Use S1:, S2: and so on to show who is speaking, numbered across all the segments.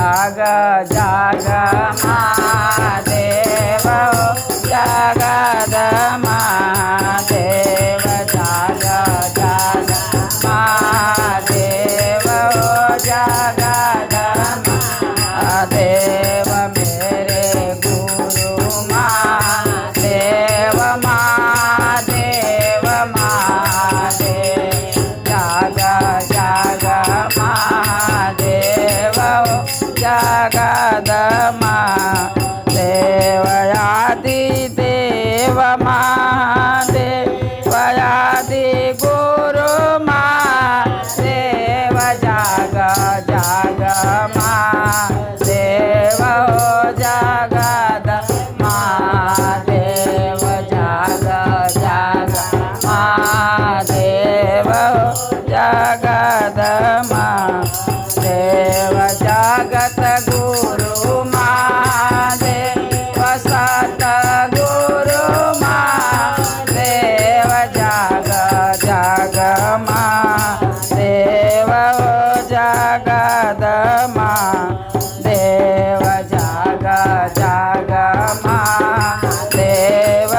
S1: जाग जाग महादेव जगद महादेव जाग जाग महादेव जगद महादेव मेरे गुरु महादेव महादेव महादेव जाग जाग महादेव जगद महादेव आदि देव महादेव आदि गुरु महादेव जाग जाग महादेव जगद महादेव जाग जाग महादेव जगद महादेव जगत गुरु महादेव सत गुरु महादेव जाग जाग महादेव जगद महादेव जाग जाग महादेव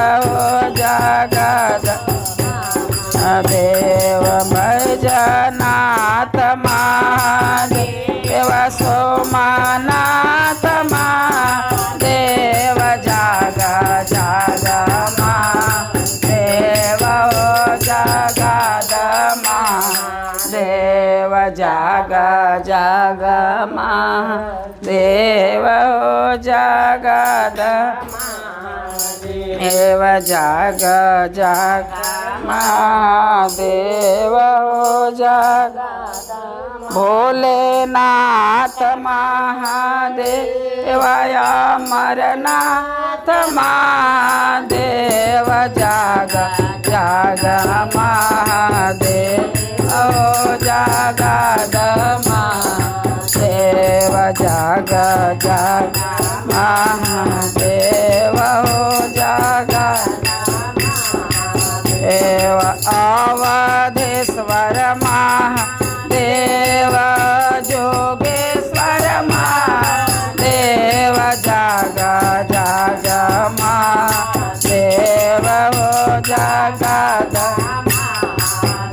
S1: जगद देव भजनाथ महादेव सोमनाथ महादेव जाग जाग महादेव जगद महादेव जाग जाग महादेव जगद देव जाग जाग महादेव जाग भोलेनाथ महादेव अमरनाथ महादेव जाग जाग महादेव जगद महादेव जाग जाग महादेव जाग देव अवधेश्वर महादेव जोगेश्वर महादेव जाग जाग महादेव जगद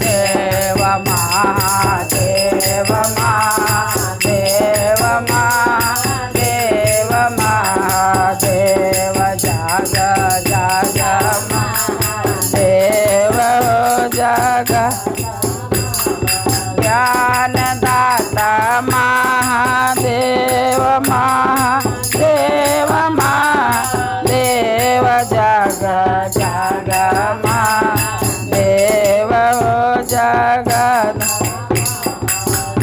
S1: देव महादेव महादेव महादेव महादेव जाग जाग देव जग ज्ञानदाता महादेव महादेव महादेव जग जग महादेव जगद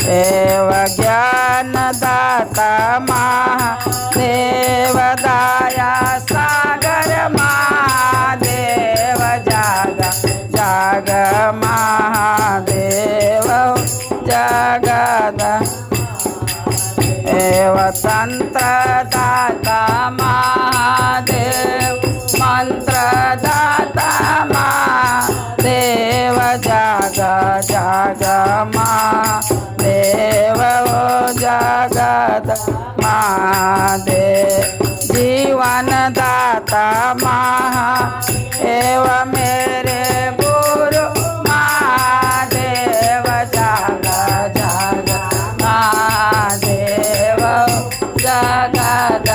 S1: देव ज्ञानदाता महादेव दया सागर महादेव जाग जाग महादेव जगद एव तंत्र दाता महादेव मंत्र दाता महादेव जाग जाग महादेव जगद महादेव जीवन दाता महादेव मेरे गुरु महादेव जाग जाग महादेव जगद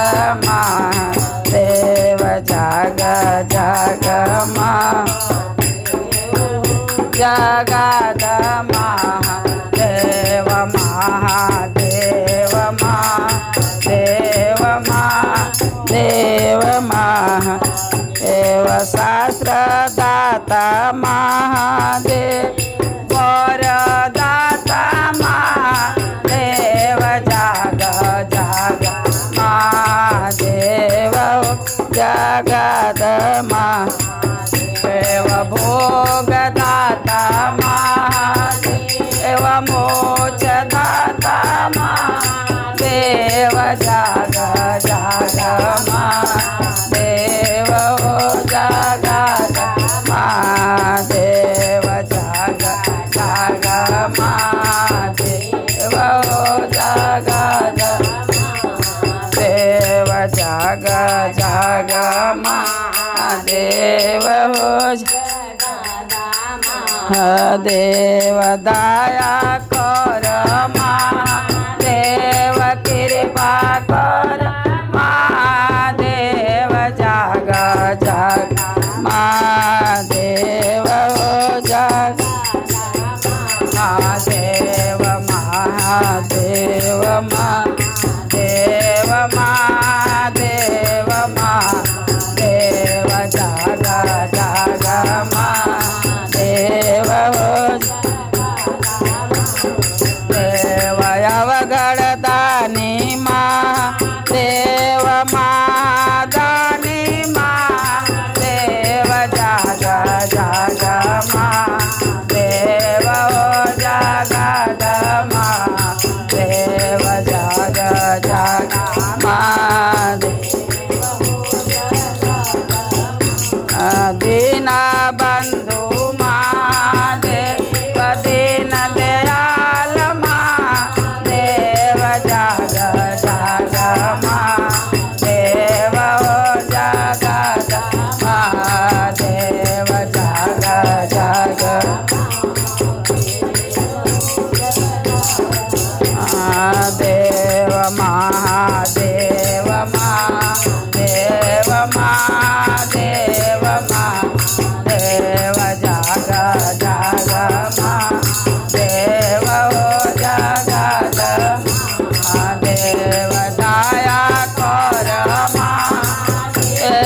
S1: महादेव जाग जाग जगद महादेव महादेव महादेव महादेव महादेव शास्त्र दाता महादेव वरदाता महादेव जाग जाग महादेव जगद महादेव भोगदाता महादेव मोक्षदाता महादेव जाग जाग महादेव जगद महादेव जाग जाग महादेव जगद महादेव हो देव दया कर महादेव कृपा कर महादेव जाग जाग महादेव हो जाग महादेव महादेव महादेव महादेव महादेव जाग जाग महादेव हो देव अवगढ़दानी महादेव महादानी महादेव जाग जाग महादेव हो जाग महादेव जाग जाग महादेव दीना बंधु महादेव दीन दयाल महादेव जाग जाग महादेव हो जाग महादेव जाग जाग